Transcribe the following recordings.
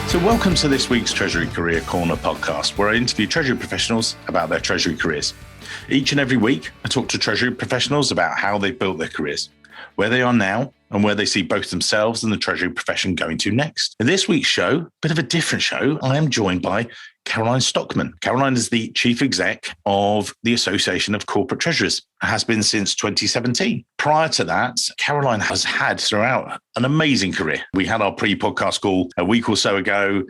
So welcome to this week's Treasury Career Corner podcast, where I interview Treasury professionals about their Treasury careers. Each and every week, I talk to Treasury professionals about how they've built their careers, where they are now, and where they see both themselves and the Treasury profession going to next. In this week's show, a bit of a different show, I am joined by Caroline Stockmann. Caroline is the Chief Exec of the Association of Corporate Treasurers, has been since 2017. Prior to that, Caroline has had throughout an amazing career. We had our pre-podcast call a week or so ago,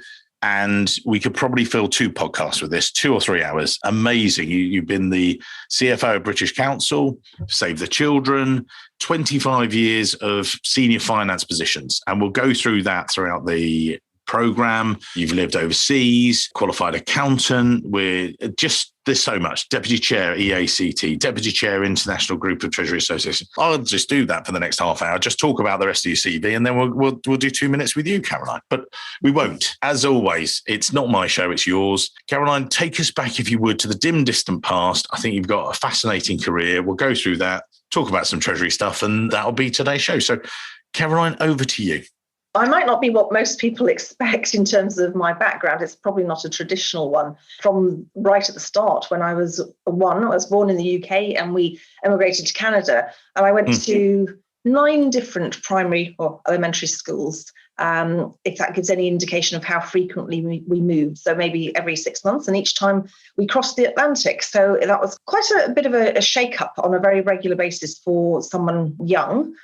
and we could probably fill 2 podcasts with this, 2 or 3 hours. Amazing. You've been the CFO of British Council, Save the Children, 25 years of senior finance positions. And we'll go through that throughout the program. You've lived overseas, qualified accountant. There's so much. Deputy Chair, EACT, Deputy Chair, International Group of Treasury Association. I'll just do that for the next half hour. Just talk about the rest of your CV, and then we'll do 2 minutes with you, Caroline. But we won't. As always, it's not my show, it's yours. Caroline, take us back, if you would, to the dim, distant past. I think you've got a fascinating career. We'll go through that, talk about some Treasury stuff, and that'll be today's show. So, Caroline, over to you. I might not be what most people expect in terms of my background. It's probably not a traditional one. From right at the start, when I was born in the UK and we emigrated to Canada. And I went to 9 different primary or elementary schools, if that gives any indication of how frequently we moved. So maybe every 6 months, and each time we crossed the Atlantic. So that was quite a bit of a shake-up on a very regular basis for someone young.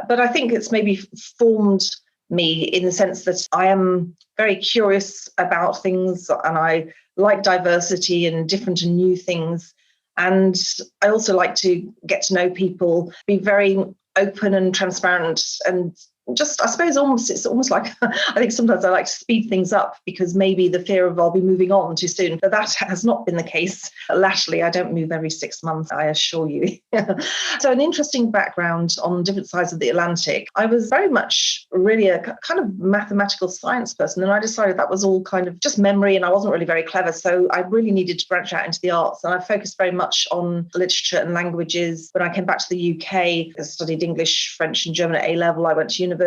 But I think it's maybe formed me in the sense that I am very curious about things, and I like diversity and different and new things. And I also like to get to know people, be very open and transparent, and just, I suppose, it's almost like, I think sometimes I like to speed things up because maybe the fear of I'll be moving on too soon. But that has not been the case. Latterly, I don't move every 6 months, I assure you. So an interesting background on different sides of the Atlantic. I was very much really a kind of mathematical science person, and I decided that was all kind of just memory, and I wasn't really very clever. So I really needed to branch out into the arts, and I focused very much on literature and languages. When I came back to the UK, I studied English, French and German at A-level. I went to university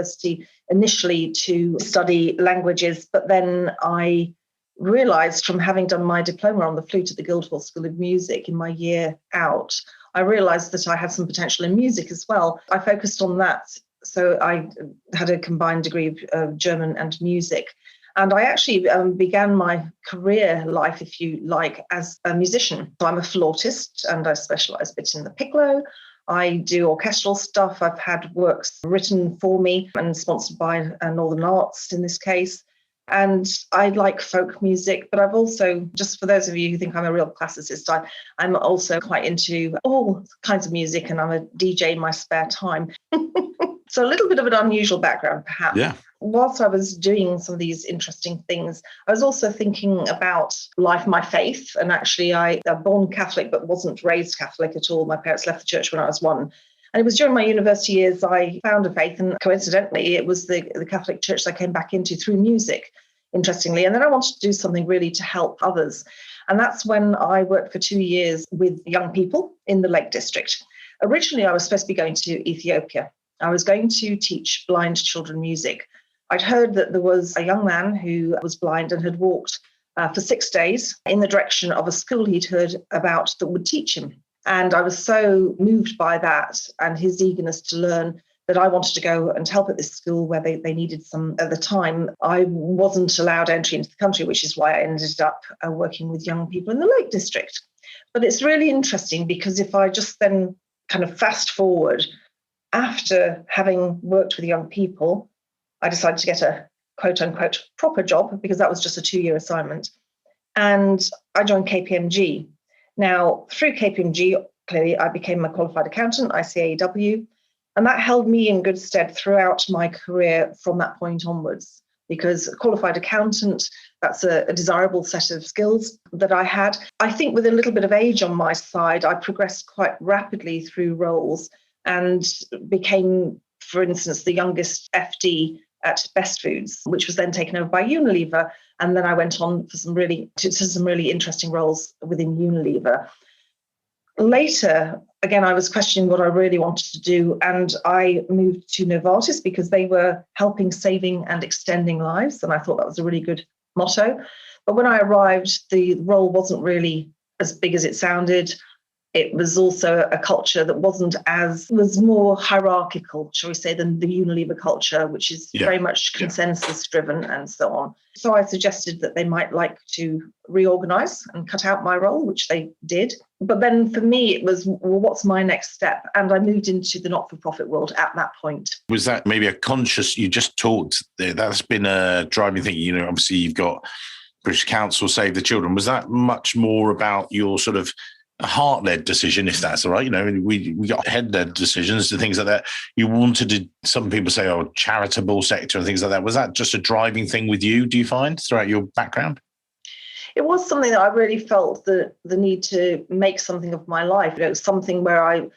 initially to study languages, but then I realised, from having done my diploma on the flute at the Guildhall School of Music in my year out, I realised that I had some potential in music as well. I focused on that. So I had a combined degree of German and music. And I actually began my career life, if you like, as a musician. So I'm a flautist, and I specialise a bit in the piccolo. I do orchestral stuff. I've had works written for me and sponsored by Northern Arts in this case. And I like folk music, but I've also, just for those of you who think I'm a real classicist, I'm also quite into all kinds of music, and I'm a DJ in my spare time. So a little bit of an unusual background, perhaps. Yeah. Whilst I was doing some of these interesting things, I was also thinking about life, my faith. And actually, I'm born Catholic, but wasn't raised Catholic at all. My parents left the church when I was 1. And it was during my university years I found a faith. And coincidentally, it was the Catholic church I came back into through music, interestingly. And then I wanted to do something really to help others. And that's when I worked for 2 years with young people in the Lake District. Originally, I was supposed to be going to Ethiopia. I was going to teach blind children music. I'd heard that there was a young man who was blind and had walked for 6 days in the direction of a school he'd heard about that would teach him. And I was so moved by that and his eagerness to learn that I wanted to go and help at this school where they needed some. At the time, I wasn't allowed entry into the country, which is why I ended up working with young people in the Lake District. But it's really interesting because if I just then kind of fast forward, after having worked with young people, I decided to get a quote unquote proper job because that was just a 2-year assignment. And I joined KPMG. Now, through KPMG, clearly I became a qualified accountant, ICAEW, and that held me in good stead throughout my career from that point onwards. Because a qualified accountant, that's a desirable set of skills that I had. I think with a little bit of age on my side, I progressed quite rapidly through roles and became, for instance, the youngest FD at Bestfoods, which was then taken over by Unilever. And then I went on for some really interesting roles within Unilever. Later, again, I was questioning what I really wanted to do, and I moved to Novartis because they were helping, saving and extending lives, and I thought that was a really good motto. But when I arrived, the role wasn't really as big as it sounded. It was also a culture that was more hierarchical, shall we say, than the Unilever culture, which is very much consensus driven and so on. So I suggested that they might like to reorganize and cut out my role, which they did. But then for me, it was, well, what's my next step? And I moved into the not-for-profit world at that point. Was that maybe a conscious, you just talked, that's been a driving thing, obviously you've got British Council, Save the Children. Was that much more about your sort of a heart-led decision, if that's all right? We got head-led decisions and things like that. You wanted to, some people say, charitable sector and things like that. Was that just a driving thing with you, do you find, throughout your background? It was something that I really felt the need to make something of my life. It was something where I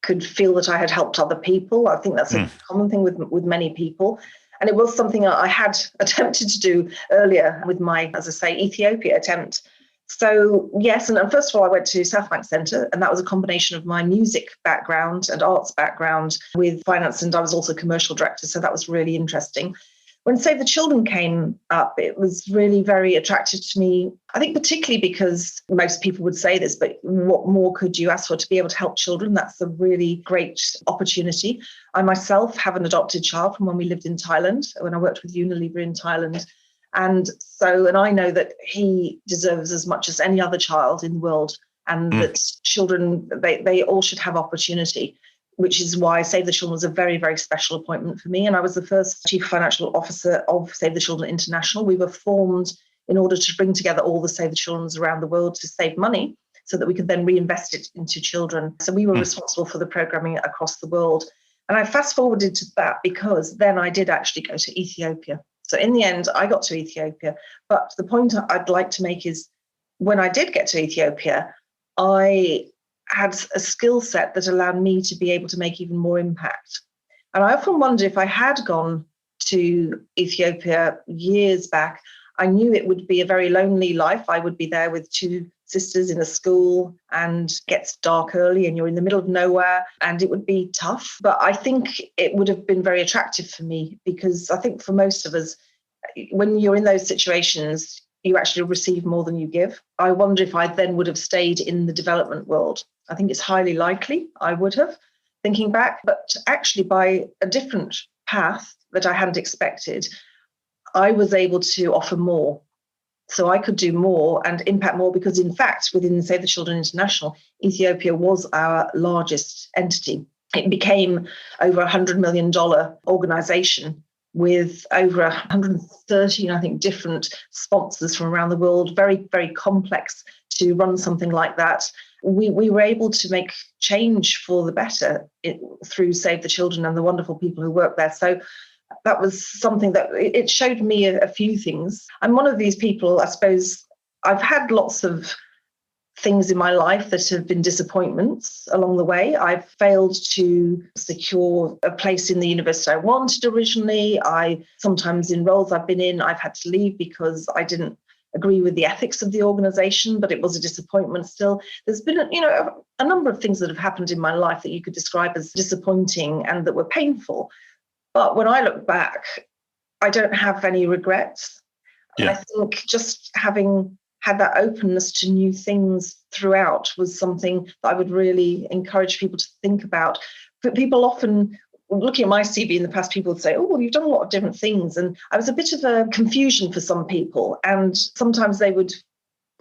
could feel that I had helped other people. I think that's a common thing with many people. And it was something I had attempted to do earlier with my, as I say, Ethiopia attempt. So yes, and first of all, I went to Southbank Centre, and that was a combination of my music background and arts background with finance, and I was also commercial director, so that was really interesting. When Save the Children came up, it was really very attractive to me, I think particularly because most people would say this, but what more could you ask for to be able to help children? That's a really great opportunity. I myself have an adopted child from when we lived in Thailand, when I worked with Unilever in Thailand. And I know that he deserves as much as any other child in the world, and that children, they all should have opportunity, which is why Save the Children was a very, very special appointment for me. And I was the first chief financial officer of Save the Children International. We were formed in order to bring together all the Save the Children around the world to save money so that we could then reinvest it into children. So we were responsible for the programming across the world. And I fast forwarded to that because then I did actually go to Ethiopia. So in the end, I got to Ethiopia. But the point I'd like to make is when I did get to Ethiopia, I had a skill set that allowed me to be able to make even more impact. And I often wonder if I had gone to Ethiopia years back, I knew it would be a very lonely life. I would be there with two sisters in a school, and it gets dark early and you're in the middle of nowhere, and it would be tough. But I think it would have been very attractive for me, because I think for most of us, when you're in those situations, you actually receive more than you give. I wonder if I then would have stayed in the development world. I think it's highly likely I would have, thinking back, but actually by a different path that I hadn't expected, I was able to offer more. So I could do more and impact more, because in fact, within Save the Children International, Ethiopia was our largest entity. It became over $100 million organization with over 113, I think, different sponsors from around the world. Very, very complex to run something like that. We were able to make change for the better through Save the Children and the wonderful people who work there. So that was something that it showed me a few things. I'm one of these people, I suppose. I've had lots of things in my life that have been disappointments along the way. I've failed to secure a place in the university I wanted originally. Sometimes in roles I've been in, I've had to leave because I didn't agree with the ethics of the organization, but it was a disappointment still. There's been a number of things that have happened in my life that you could describe as disappointing and that were painful. But when I look back, I don't have any regrets. Yeah. I think just having had that openness to new things throughout was something that I would really encourage people to think about. But people often, looking at my CV in the past, people would say, oh, well, you've done a lot of different things. And I was a bit of a confusion for some people. And sometimes they would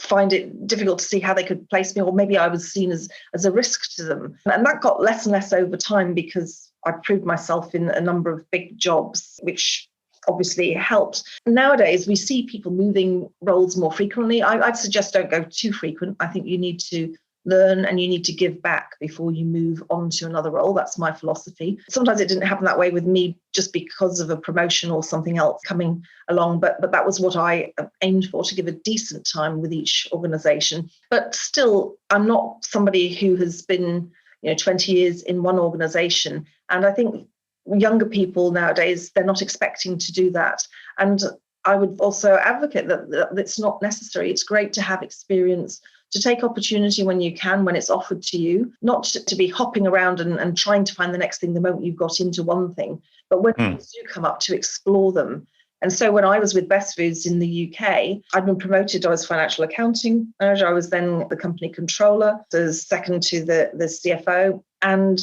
find it difficult to see how they could place me, or maybe I was seen as a risk to them. And that got less and less over time, because I proved myself in a number of big jobs, which obviously helped. Nowadays, we see people moving roles more frequently. I'd suggest don't go too frequent. I think you need to learn and you need to give back before you move on to another role. That's my philosophy. Sometimes it didn't happen that way with me just because of a promotion or something else coming along, but that was what I aimed for, to give a decent time with each organisation. But still, I'm not somebody who has been 20 years in one organisation. And I think younger people nowadays, they're not expecting to do that. And I would also advocate that it's not necessary. It's great to have experience to take opportunity when you can, when it's offered to you, not to be hopping around and trying to find the next thing the moment you've got into one thing, but when things do come up, to explore them. And so when I was with Bestfoods in the UK, I'd been promoted. I was financial accounting manager. I was then the company controller, so second to the CFO. And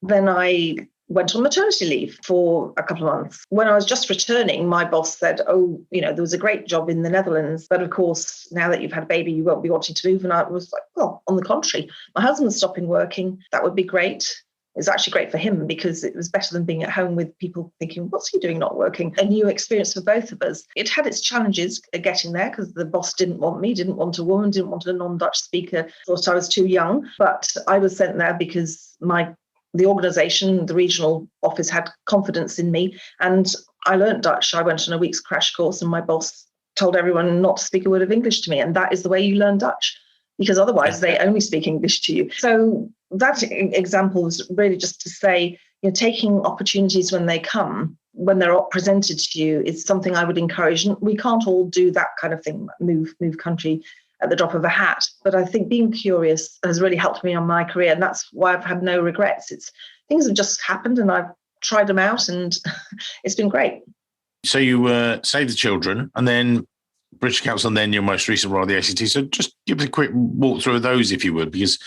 then I went on maternity leave for a couple of months. When I was just returning, my boss said, there was a great job in the Netherlands, but of course, now that you've had a baby, you won't be wanting to move. And I was like, well, on the contrary, my husband's stopping working. That would be great. It's actually great for him because it was better than being at home with people thinking, what's he doing not working? A new experience for both of us. It had its challenges getting there because the boss didn't want me, didn't want a woman, didn't want a non-Dutch speaker, thought I was too young. But I was sent there because the organisation, the regional office had confidence in me. And I learned Dutch. I went on a week's crash course and my boss told everyone not to speak a word of English to me. And that is the way you learn Dutch, because otherwise they only speak English to you. So that example was really just to say, taking opportunities when they come, when they're presented to you, is something I would encourage. And we can't all do that kind of thing, move country at the drop of a hat. But I think being curious has really helped me on my career. And that's why I've had no regrets. Things have just happened and I've tried them out and it's been great. So you Save the Children and then British Council and then your most recent role at the ACT. So just give us a quick walkthrough of those, if you would, because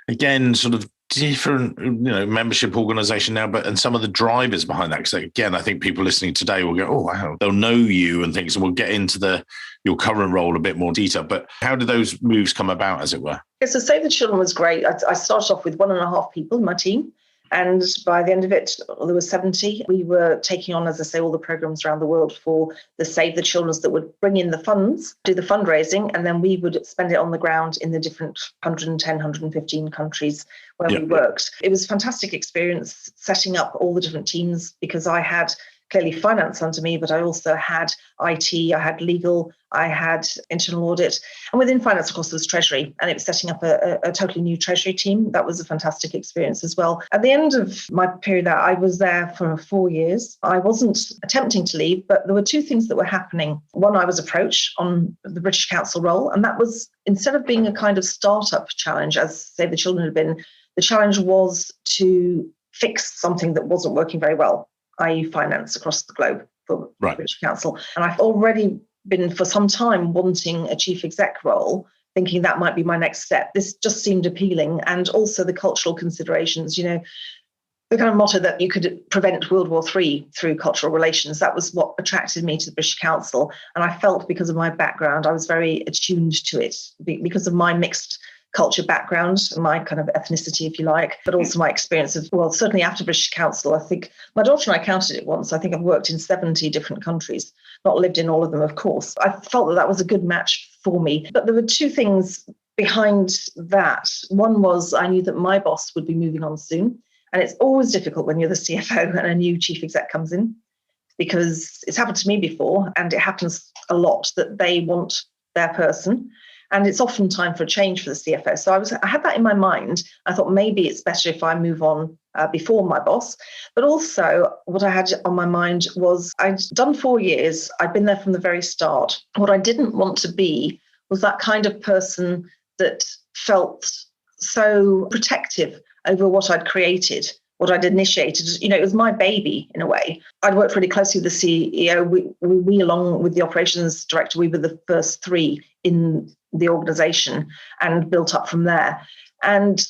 again, sort of different, membership organisation now, and some of the drivers behind that. Because again, I think people listening today will go, oh, wow, they'll know you and things. So we'll get into your current role a bit more detail. But how did those moves come about, as it were? Yeah, so Save the Children was great. I started off with 1.5 people in my team. And by the end of it, there were 70. We were taking on, as I say, all the programs around the world for the Save the Children's that would bring in the funds, do the fundraising, and then we would spend it on the ground in the different 110, 115 countries where we worked. It was a fantastic experience setting up all the different teams because I had clearly finance under me, but I also had IT, I had legal, I had internal audit. And within finance, of course, there was Treasury, and it was setting up a totally new Treasury team. That was a fantastic experience as well. At the end of my period there, I was there for 4 years. I wasn't attempting to leave, but there were two things that were happening. One, I was approached on the British Council role, and that was, instead of being a kind of startup challenge, as Save the Children had been, the challenge was to fix something that wasn't working very well, i.e. finance across the globe for the British Council. And I've already been for some time wanting a chief exec role, thinking that might be my next step. This just seemed appealing. And also the cultural considerations, the kind of motto that you could prevent World War III through cultural relations. That was what attracted me to the British Council. And I felt because of my background, I was very attuned to it because of my mixed culture background, my kind of ethnicity, if you like, but also my experience of, certainly after British Council, I think my daughter and I counted it once. I think I've worked in 70 different countries, not lived in all of them, of course. I felt that was a good match for me. But there were two things behind that. One was I knew that my boss would be moving on soon. And it's always difficult when you're the CFO and a new chief exec comes in, because it's happened to me before and it happens a lot that they want their person. And it's often time for a change for the CFO. So I had that in my mind. I thought maybe it's better if I move on before my boss. But also what I had on my mind was I'd done 4 years. I'd been there from the very start. What I didn't want to be was that kind of person that felt so protective over what I'd created, what I'd initiated. It was my baby in a way. I'd worked really closely with the CEO. We along with the operations director, we were the first 3 in the organisation and built up from there. And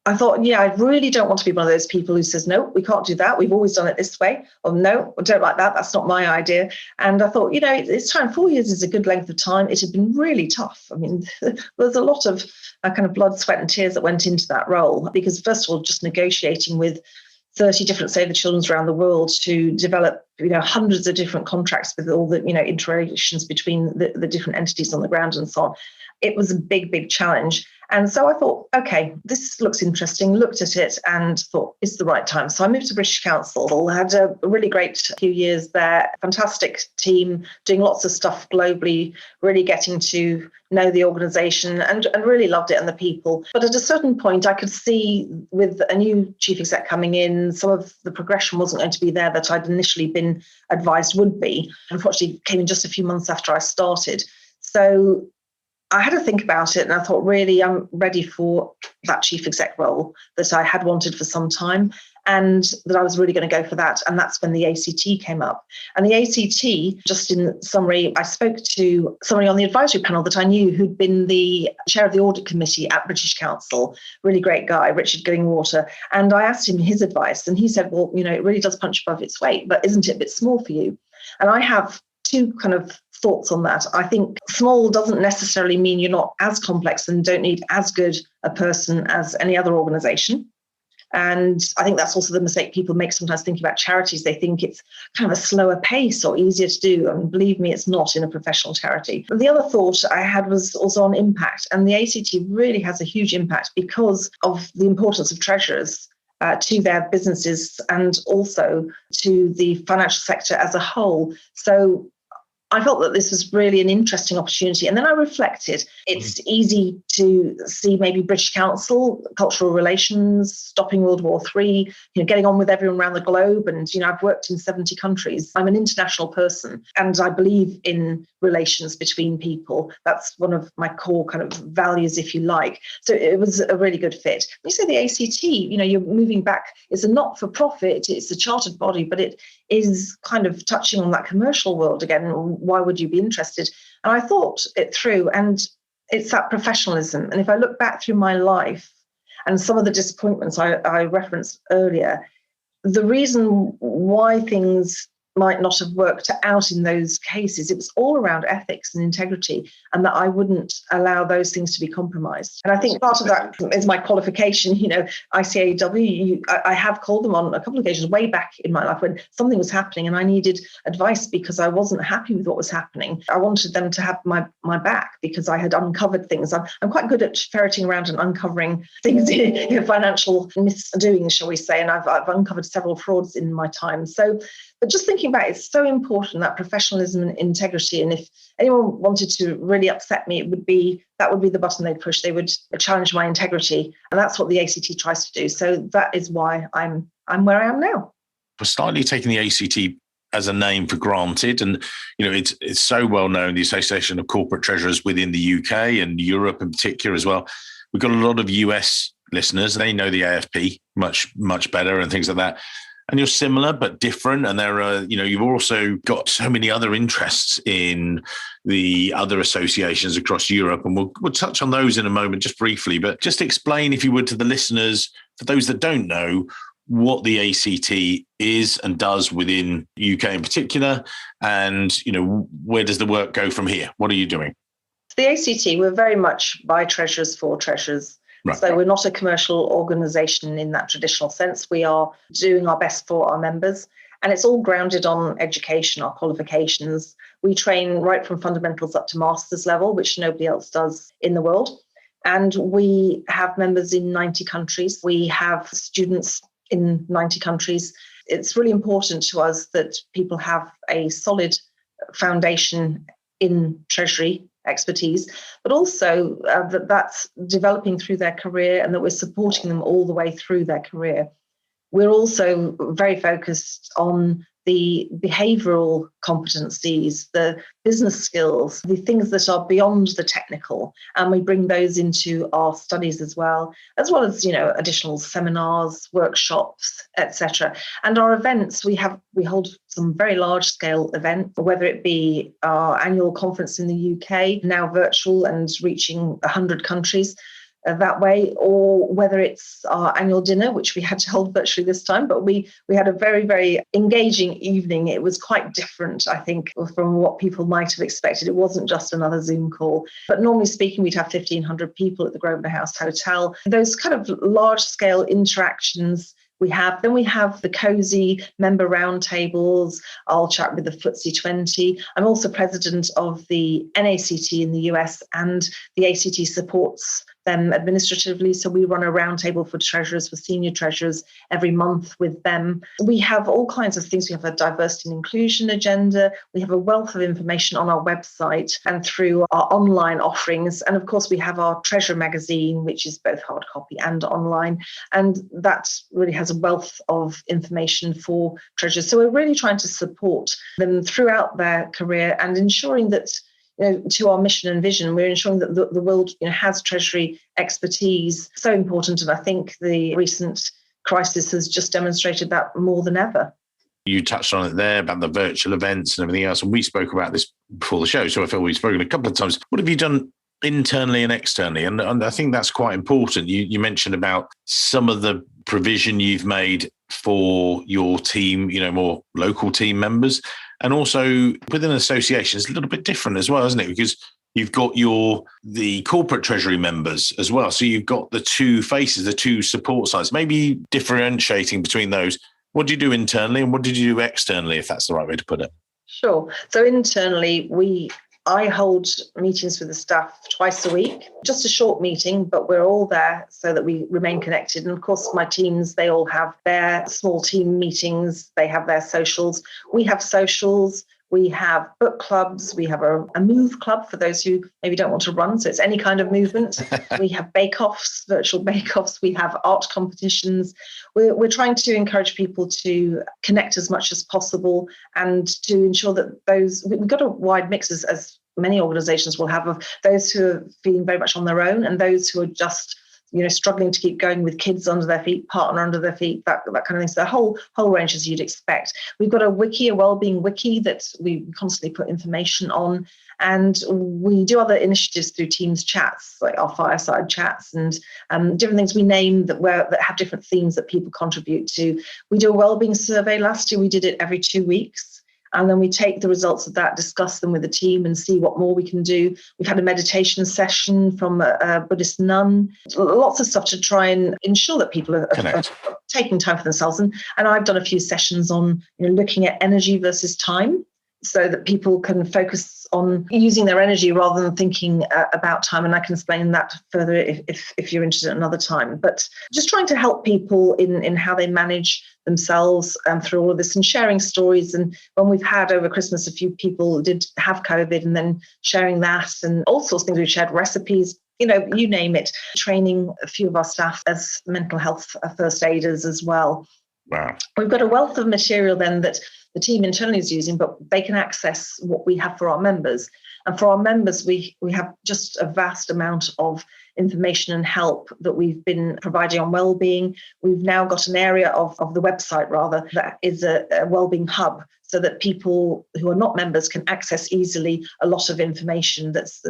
I thought, I really don't want to be one of those people who says, no, we can't do that. We've always done it this way. Or no, I don't like that. That's not my idea. And I thought, it's time. 4 years is a good length of time. It had been really tough. I mean, there's a lot of kind of blood, sweat and tears that went into that role because, first of all, just negotiating with 30 different Save the Children's around the world to develop, hundreds of different contracts with all the, interrelations between the different entities on the ground and so on. It was a big, big challenge. And so I thought, okay, this looks interesting, looked at it and thought it's the right time. So I moved to British Council, had a really great few years there, fantastic team, doing lots of stuff globally, really getting to know the organisation and really loved it and the people. But at a certain point, I could see with a new chief exec coming in, some of the progression wasn't going to be there that I'd initially been advised would be. Unfortunately, it came in just a few months after I started. So I had to think about it, and I thought, really, I'm ready for that chief exec role that I had wanted for some time, and that I was really going to go for that. And that's when the ACT came up. And the ACT, just in summary, I spoke to somebody on the advisory panel that I knew who'd been the chair of the audit committee at British Council, really great guy, Richard Gillingwater. And I asked him his advice, and he said, well, it really does punch above its weight, but isn't it a bit small for you? And I have two kind of thoughts on that. I think small doesn't necessarily mean you're not as complex and don't need as good a person as any other organization. And I think that's also the mistake people make sometimes thinking about charities. They think it's kind of a slower pace or easier to do. And believe me, it's not in a professional charity. But the other thought I had was also on impact. And the ACT really has a huge impact because of the importance of treasurers to their businesses and also to the financial sector as a whole. So I felt that this was really an interesting opportunity. And then I reflected. It's easy to see maybe British Council, cultural relations, stopping World War III, getting on with everyone around the globe. And, I've worked in 70 countries. I'm an international person, and I believe in relations between people. That's one of my core kind of values, if you like. So it was a really good fit. When you say the ACT, you're moving back. It's a not-for-profit, it's a chartered body, but it is kind of touching on that commercial world again. Why would you be interested? And I thought it through, and it's that professionalism. And if I look back through my life and some of the disappointments I referenced earlier, the reason why things might not have worked out in those cases, it was all around ethics and integrity, and that I wouldn't allow those things to be compromised. And I think part of that is my qualification, ICAEW. I have called them on a couple of occasions way back in my life when something was happening and I needed advice because I wasn't happy with what was happening. I wanted them to have my back because I had uncovered things. I'm quite good at ferreting around and uncovering things in financial misdoings, shall we say, and I've uncovered several frauds in my time. But just thinking back, it's so important, that professionalism and integrity. And if anyone wanted to really upset me, that would be the button they'd push. They would challenge my integrity. And that's what the ACT tries to do. So that is why I'm where I am now. We're slightly taking the ACT as a name for granted. And, it's so well known, the Association of Corporate Treasurers within the UK and Europe in particular as well. We've got a lot of US listeners. They know the AFP much, much better and things like that. And you're similar but different. And there are, you've also got so many other interests in the other associations across Europe. And we'll touch on those in a moment, just briefly. But just explain, if you would, to the listeners, for those that don't know, what the ACT is and does within UK in particular. And, where does the work go from here? What are you doing? The ACT, we're very much by treasurers for treasurers. Right. So we're not a commercial organisation in that traditional sense. We are doing our best for our members, and it's all grounded on education, our qualifications. We train right from fundamentals up to master's level, which nobody else does in the world. And we have members in 90 countries. We have students in 90 countries. It's really important to us that people have a solid foundation in Treasury expertise, but also that's developing through their career and that we're supporting them all the way through their career. We're also very focused on the behavioural competencies, the business skills, the things that are beyond the technical, and we bring those into our studies as well as additional seminars, workshops, etc. And our events, we hold some very large scale events, whether it be our annual conference in the UK, now virtual and reaching 100 countries. That way, or whether it's our annual dinner, which we had to hold virtually this time, but we had a very, very engaging evening. It was quite different, I think, from what people might have expected. It wasn't just another Zoom call, but normally speaking, we'd have 1,500 people at the Grosvenor House Hotel. Those kind of large-scale interactions we have. Then we have the cozy member roundtables. I'll chat with the FTSE 20. I'm also president of the NACT in the US, and the ACT supports them administratively. So we run a roundtable for treasurers, for senior treasurers every month with them. We have all kinds of things. We have a diversity and inclusion agenda. We have a wealth of information on our website and through our online offerings. And of course, we have our Treasure magazine, which is both hard copy and online. And that really has a wealth of information for treasurers. So we're really trying to support them throughout their career and ensuring that to our mission and vision. We're ensuring that the world has Treasury expertise. So important. And I think the recent crisis has just demonstrated that more than ever. You touched on it there about the virtual events and everything else. And we spoke about this before the show. So I feel we've spoken a couple of times. What have you done internally and externally? And I think that's quite important. You mentioned about some of the provision you've made for your team, more local team members. And also within an association, it's a little bit different as well, isn't it? Because you've got the corporate treasury members as well. So you've got the two faces, the two support sides, maybe differentiating between those. What do you do internally and what did you do externally, if that's the right way to put it? Sure. So internally, I hold meetings with the staff twice a week, just a short meeting, but we're all there so that we remain connected. And of course, my teams, they all have their small team meetings. They have their socials. We have socials. We have book clubs. We have a move club for those who maybe don't want to run. So it's any kind of movement. We have bake-offs, virtual bake-offs. We have art competitions. We're trying to encourage people to connect as much as possible and to ensure that we've got a wide mix, as many organisations will have, of those who are feeling very much on their own and those who are just struggling to keep going with kids under their feet, partner under their feet, that kind of thing. So the whole range as you'd expect. We've got a wellbeing wiki that we constantly put information on. And we do other initiatives through Teams chats, like our fireside chats and different things we name that have different themes that people contribute to. We do a wellbeing survey. Last year, we did it every 2 weeks. And then we take the results of that, discuss them with the team and see what more we can do. We've had a meditation session from a Buddhist nun, lots of stuff to try and ensure that people are taking time for themselves. And I've done a few sessions on looking at energy versus time, so that people can focus on using their energy rather than thinking about time. And I can explain that further if you're interested at another time. But just trying to help people in how they manage themselves through all of this and sharing stories. And when we've had over Christmas, a few people did have COVID and then sharing that and all sorts of things. We've shared recipes, you name it, training a few of our staff as mental health first aiders as well. Wow. We've got a wealth of material then that the team internally is using, but they can access what we have for our members. And for our members, we have just a vast amount of information and help that we've been providing on wellbeing. We've now got an area of the website, rather, that is a wellbeing hub, so that people who are not members can access easily a lot of information that's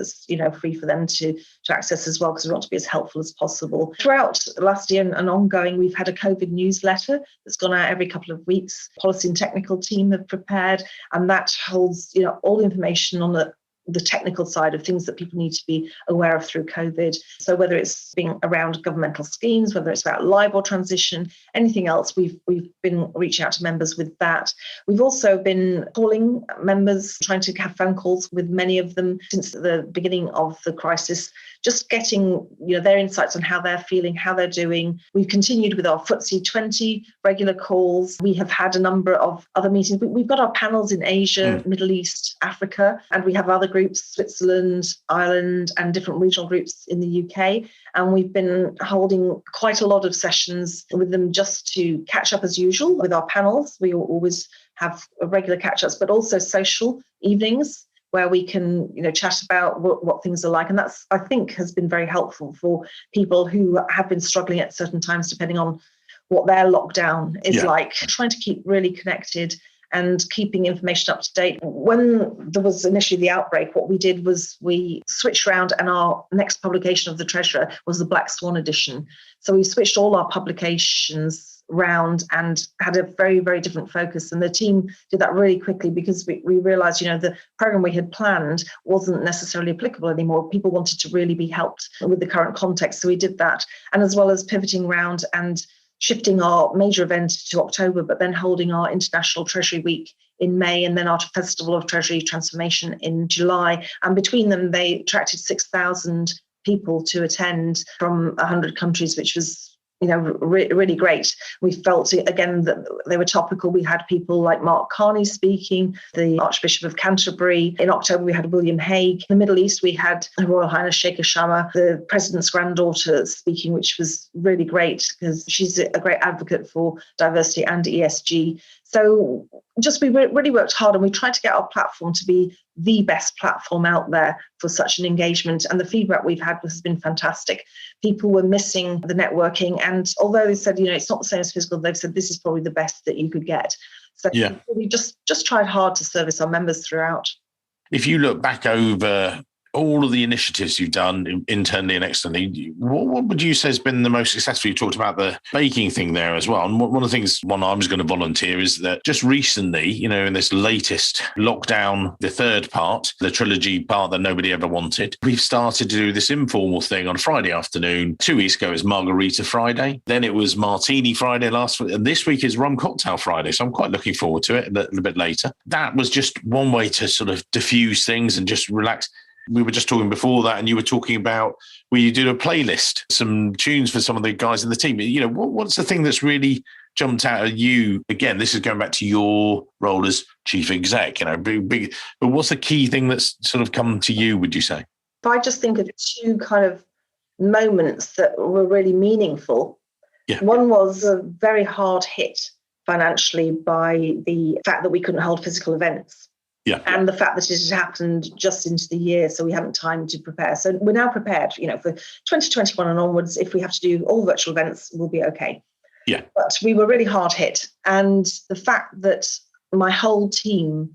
free for them to access as well, because we want to be as helpful as possible. Throughout last year and ongoing, we've had a COVID newsletter that's gone out every couple of weeks. Policy and technical team have prepared, and that holds all the information on the technical side of things that people need to be aware of through COVID. So whether it's being around governmental schemes, whether it's about LIBOR transition, anything else, we've been reaching out to members with that. We've also been calling members, trying to have phone calls with many of them since the beginning of the crisis, just getting their insights on how they're feeling, how they're doing. We've continued with our FTSE 20 regular calls. We have had a number of other meetings. We've got our panels in Asia, Middle East, Africa, and we have other groups, Switzerland, Ireland, and different regional groups in the UK. And we've been holding quite a lot of sessions with them just to catch up as usual with our panels. We always have regular catch-ups, but also social evenings where we can chat about what things are like. And that's, I think, has been very helpful for people who have been struggling at certain times, depending on what their lockdown is like, trying to keep really connected and keeping information up to date. When there was initially the outbreak, what we did was we switched around, and our next publication of the Treasurer was the Black Swan edition. So we switched all our publications round and had a very, very different focus. And the team did that really quickly because we realised, the programme we had planned wasn't necessarily applicable anymore. People wanted to really be helped with the current context. So we did that. And as well as pivoting around and shifting our major event to October, but then holding our International Treasury Week in May, and then our Festival of Treasury Transformation in July. And between them, they attracted 6,000 people to attend from 100 countries, which was really great. We felt, again, that they were topical. We had people like Mark Carney speaking, the Archbishop of Canterbury. In October, we had William Hague. In the Middle East, we had Her Royal Highness Sheikh Shama, the President's granddaughter, speaking, which was really great because she's a great advocate for diversity and ESG. So we really worked hard, and we tried to get our platform to be the best platform out there for such an engagement. And the feedback we've had has been fantastic. People were missing the networking. And although they said, it's not the same as physical, they've said this is probably the best that you could get. So we just tried hard to service our members throughout. If you look back over all of the initiatives you've done internally and externally, what would you say has been the most successful? You talked about the baking thing there as well. And one of the things, I was going to volunteer is that just recently, in this latest lockdown, the third part, the trilogy part that nobody ever wanted, we've started to do this informal thing on Friday afternoon. 2 weeks ago, it was Margarita Friday. Then it was Martini Friday last week. And this week is Rum Cocktail Friday. So I'm quite looking forward to it a little bit later. That was just one way to sort of diffuse things and just relax. We were just talking before that, and you were talking about where you did a playlist, some tunes for some of the guys in the team. What's the thing that's really jumped out at you? Again, this is going back to your role as chief exec, big, but what's the key thing that's sort of come to you, would you say? If I just think of two kind of moments that were really meaningful, one was a very hard hit financially by the fact that we couldn't hold physical events. Yeah. And the fact that it had happened just into the year, so we hadn't time to prepare. So we're now prepared, for 2021 and onwards. If we have to do all virtual events, we'll be okay. Yeah. But we were really hard hit. And the fact that my whole team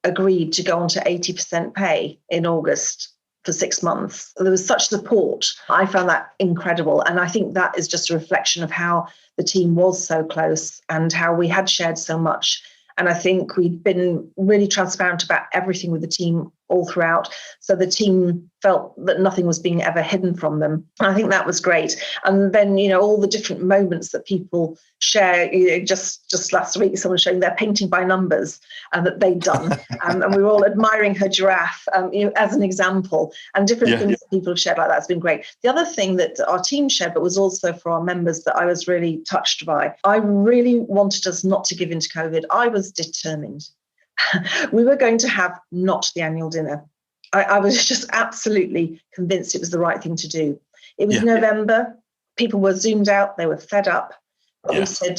agreed to go on to 80% pay in August for 6 months, there was such support. I found that incredible. And I think that is just a reflection of how the team was so close and how we had shared so much. And I think we'd been really transparent about everything with the team all throughout. So the team felt that nothing was being ever hidden from them. And I think that was great. And then, all the different moments that people share, just last week, someone showing their painting by numbers that they'd done. And we were all admiring her giraffe, as an example, and different things that people have shared like that has been great. The other thing that our team shared, but was also for our members that I was really touched by, I really wanted us not to give in to COVID. I was determined. We were going to have not the annual dinner. I was just absolutely convinced it was the right thing to do. It was November. People were zoomed out. They were fed up. But we said,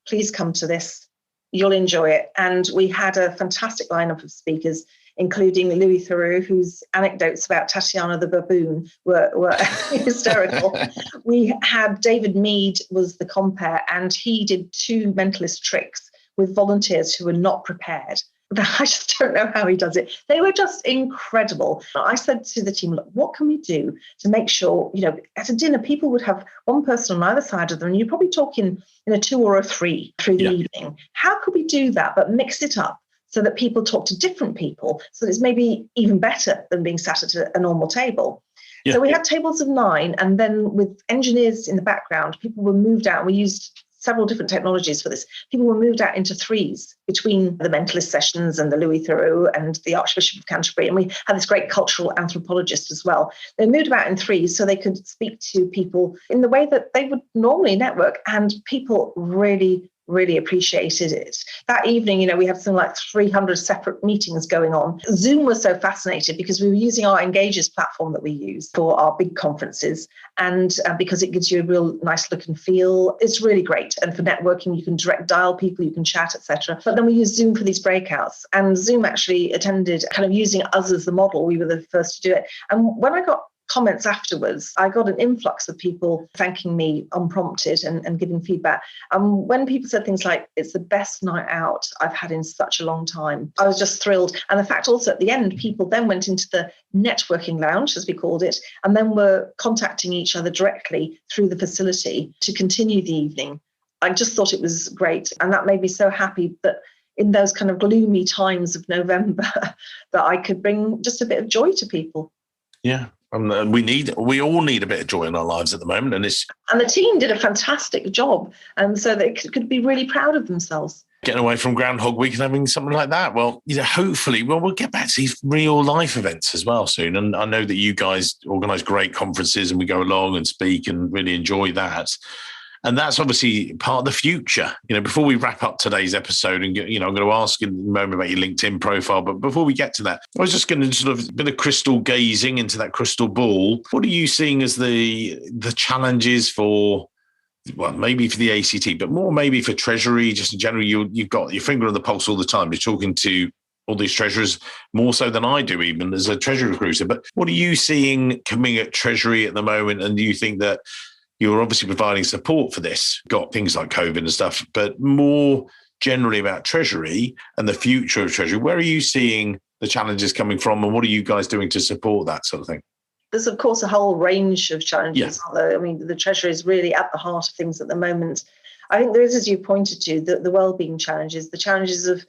please come to this. You'll enjoy it. And we had a fantastic lineup of speakers, including Louis Theroux, whose anecdotes about Tatiana the baboon were hysterical. We had David Mead was the compere, and he did 2 mentalist tricks with volunteers who were not prepared. I just don't know how he does it. They were just incredible. I said to the team, look, what can we do to make sure, at a dinner, people would have one person on either side of them, and you're probably talking in a 2 or a 3 through the evening. How could we do that, but mix it up so that people talk to different people, so that it's maybe even better than being sat at a normal table? Yeah. So we had tables of 9, and then with engineers in the background, people were moved out, and we used several different technologies for this. People were moved out into 3s between the mentalist sessions and the Louis Theroux and the Archbishop of Canterbury. And we had this great cultural anthropologist as well. They moved about in 3s so they could speak to people in the way that they would normally network. And people really appreciated it. That evening, we had something like 300 separate meetings going on. Zoom was so fascinated because we were using our Engages platform that we use for our big conferences. And because it gives you a real nice look and feel, it's really great. And for networking, you can direct dial people, you can chat, etc. But then we use Zoom for these breakouts. And Zoom actually attended kind of using us as the model. We were the first to do it. And when I got comments afterwards, I got an influx of people thanking me unprompted and giving feedback. And when people said things like, it's the best night out I've had in such a long time, I was just thrilled. And the fact also at the end, people then went into the networking lounge, as we called it, and then were contacting each other directly through the facility to continue the evening. I just thought it was great. And that made me so happy that in those kind of gloomy times of November, that I could bring just a bit of joy to people. Yeah. We all need a bit of joy in our lives at the moment, and the team did a fantastic job, and so they could be really proud of themselves. Getting away from Groundhog Week and having something like that. Well, hopefully, we'll get back to these real life events as well soon. And I know that you guys organise great conferences, and we go along and speak and really enjoy that. And that's obviously part of the future. Before we wrap up today's episode, and I'm going to ask in a moment about your LinkedIn profile, but before we get to that, I was just going to sort of a bit of crystal gazing into that crystal ball. What are you seeing as the challenges for well, maybe for the ACT, but more maybe for Treasury, just in general, you've got your finger on the pulse all the time. You're talking to all these treasurers more so than I do, even as a Treasury recruiter. But what are you seeing coming at Treasury at the moment? And do you think that you're obviously providing support for this? Got things like COVID and stuff, but more generally about Treasury and the future of Treasury. Where are you seeing the challenges coming from, and what are you guys doing to support that sort of thing? There's, of course, a whole range of challenges. Yeah. I mean, the Treasury is really at the heart of things at the moment. I think there is, as you pointed to, the wellbeing challenges, the challenges of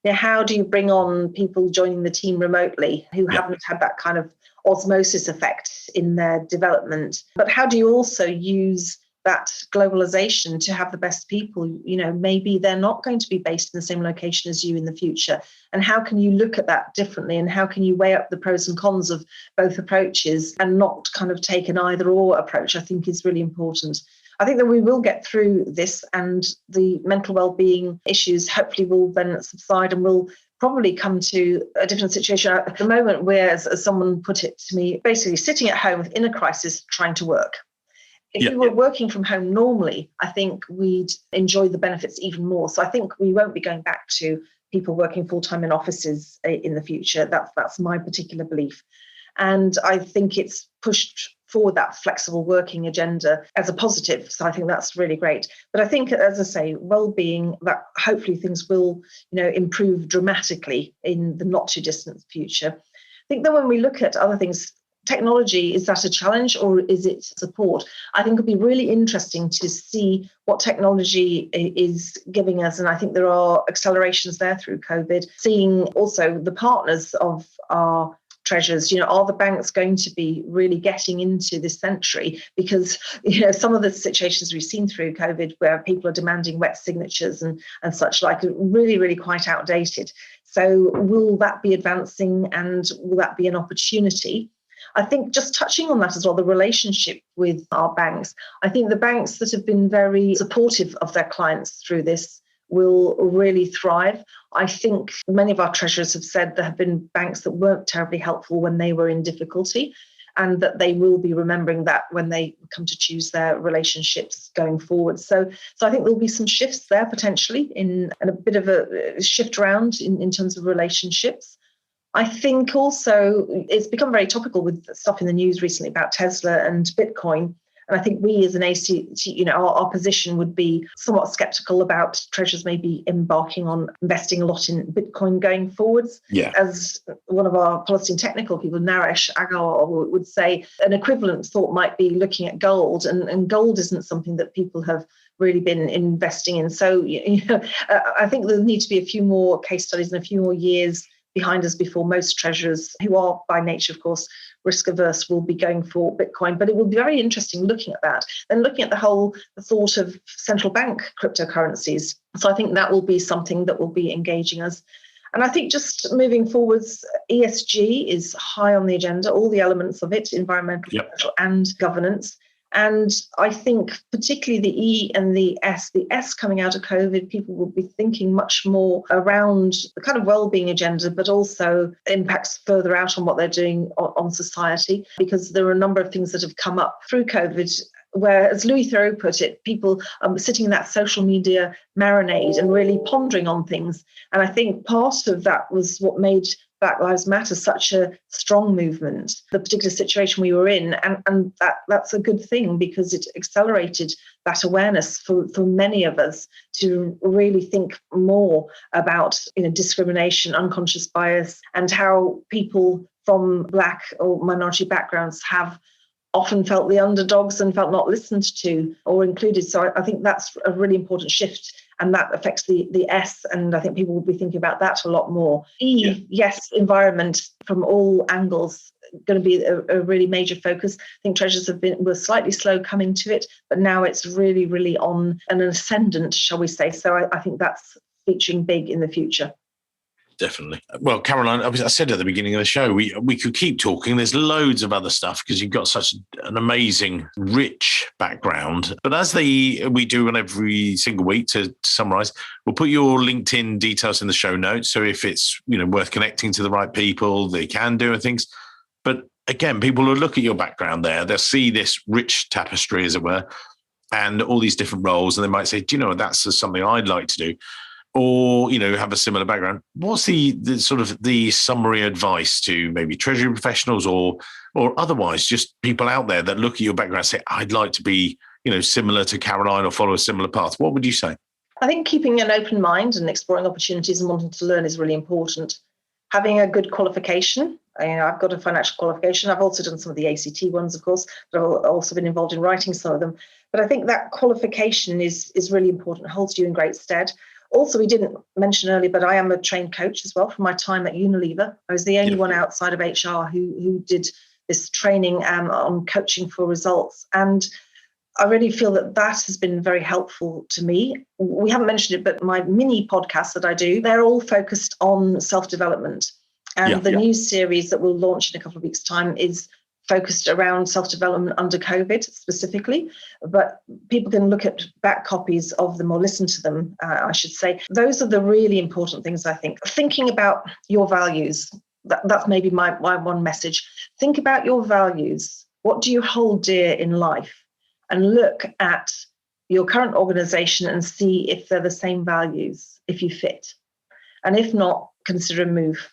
how do you bring on people joining the team remotely who haven't had that kind of osmosis effect in their development? But how do you also use that globalization to have the best people? Maybe they're not going to be based in the same location as you in the future. And how can you look at that differently? And how can you weigh up the pros and cons of both approaches and not kind of take an either or approach, I think is really important. I think that we will get through this, and the mental well-being issues hopefully will then subside, and we'll probably come to a different situation. At the moment, we're, as someone put it to me, basically sitting at home in a crisis trying to work. If we were working from home normally, I think we'd enjoy the benefits even more. So I think we won't be going back to people working full-time in offices in the future. That's my particular belief. And I think it's pushed forward that flexible working agenda as a positive. So I think that's really great. But I think, as I say, well-being, that hopefully things will, improve dramatically in the not too distant future. I think that when we look at other things, technology, is that a challenge or is it support? I think it'll be really interesting to see what technology is giving us. And I think there are accelerations there through COVID, seeing also the partners of our treasures. Are the banks going to be really getting into this century? Because, some of the situations we've seen through COVID where people are demanding wet signatures and such like are really, really quite outdated. So will that be advancing, and will that be an opportunity? I think just touching on that as well, the relationship with our banks. I think the banks that have been very supportive of their clients through this will really thrive. I think many of our treasurers have said there have been banks that weren't terribly helpful when they were in difficulty, and that they will be remembering that when they come to choose their relationships going forward. So I think there'll be some shifts there potentially, and a bit of a shift around in terms of relationships. I think also it's become very topical with stuff in the news recently about Tesla and Bitcoin. And I think we as an ACT, our position would be somewhat skeptical about treasurers maybe embarking on investing a lot in Bitcoin going forwards. Yeah. As one of our policy and technical people, Naresh Agarwal, would say, an equivalent thought might be looking at gold. And gold isn't something that people have really been investing in. So, I think there need to be a few more case studies and a few more years behind us before most treasurers, who are by nature, of course, risk averse, will be going for Bitcoin. But it will be very interesting looking at that and looking at the thought of central bank cryptocurrencies. So I think that will be something that will be engaging us. And I think just moving forwards, ESG is high on the agenda, all the elements of it, environmental, social, and governance. And I think particularly the E and the S coming out of COVID, people will be thinking much more around the kind of well-being agenda, but also impacts further out on what they're doing on society, because there are a number of things that have come up through COVID where, as Louis Theroux put it, people are sitting in that social media marinade and really pondering on things. And I think part of that was what made Black Lives Matter such a strong movement, the particular situation we were in. And that's a good thing, because it accelerated that awareness for many of us to really think more about discrimination, unconscious bias, and how people from Black or minority backgrounds have often felt the underdogs and felt not listened to or included. So I think that's a really important shift, and that affects the S, and I think people will be thinking about that a lot more. E, yes, environment from all angles, going to be a really major focus. I think treasurers were slightly slow coming to it, but now it's really, really on an ascendant, shall we say. So I think that's featuring big in the future. Definitely. Well, Caroline, I said at the beginning of the show, we could keep talking. There's loads of other stuff because you've got such an amazing, rich background. But as we do on every single week, to summarize, we'll put your LinkedIn details in the show notes. So if it's worth connecting to the right people, they can do and things. But again, people will look at your background there. They'll see this rich tapestry, as it were. and all these different roles, and they might say, do you know, that's something I'd like to do, or, you know, have a similar background. What's the sort of the summary advice to maybe Treasury professionals or otherwise just people out there that look at your background and say, I'd like to be, you know, similar to Caroline or follow a similar path? What would you say? I think keeping an open mind and exploring opportunities and wanting to learn is really important. Having a good qualification. I've got a financial qualification. I've also done some of the ACT ones, of course, but I've also been involved in writing some of them. But I think that qualification is really important. It holds you in great stead. Also, we didn't mention earlier, but I am a trained coach as well from my time at Unilever. I was the only one outside of HR who did this training on coaching for results. And I really feel that has been very helpful to me. We haven't mentioned it, but my mini podcasts that I do, they're all focused on self-development. And the new series that we'll launch in a couple of weeks' time is focused around self-development under COVID specifically. But people can look at back copies of them or listen to them, I should say. Those are the really important things, I think. Thinking about your values, that's maybe my one message. Think about your values. What do you hold dear in life? And look at your current organization and see if they're the same values, if you fit. And if not, consider a move.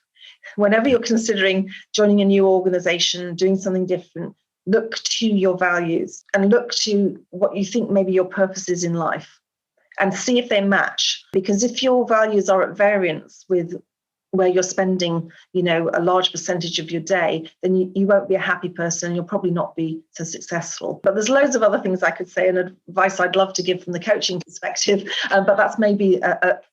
Whenever you're considering joining a new organization, doing something different, look to your values and look to what you think maybe your purpose is in life and see if they match. Because if your values are at variance with where you're spending, you know, a large percentage of your day, then you won't be a happy person and you'll probably not be so successful. But there's loads of other things I could say and advice I'd love to give from the coaching perspective, but that's maybe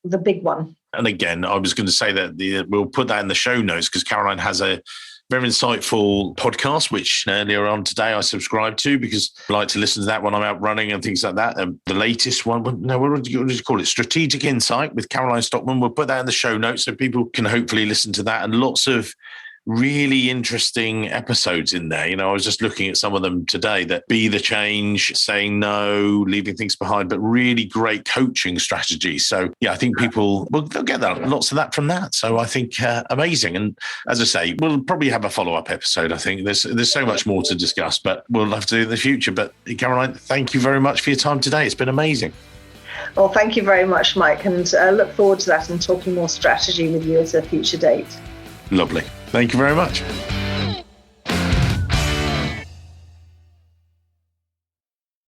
the big one. And again, I was going to say that we'll put that in the show notes because Caroline has a very insightful podcast, which earlier on today I subscribed to because I like to listen to that when I'm out running and things like that. The latest one, what do you call it? Strategic Insight with Caroline Stockmann. We'll put that in the show notes so people can hopefully listen to that, and lots of really interesting episodes in there. You know, I was just looking at some of them today that be the change, saying no, leaving things behind, but really great coaching strategies. So yeah, I think people they'll get that, lots of that from that. So I think amazing. And as I say, we'll probably have a follow-up episode. I think there's so much more to discuss, but we'll have to do in the future. But Caroline, thank you very much for your time today. It's been amazing. Well, thank you very much, Mike, and look forward to that and talking more strategy with you at a future date. Lovely. Thank you very much.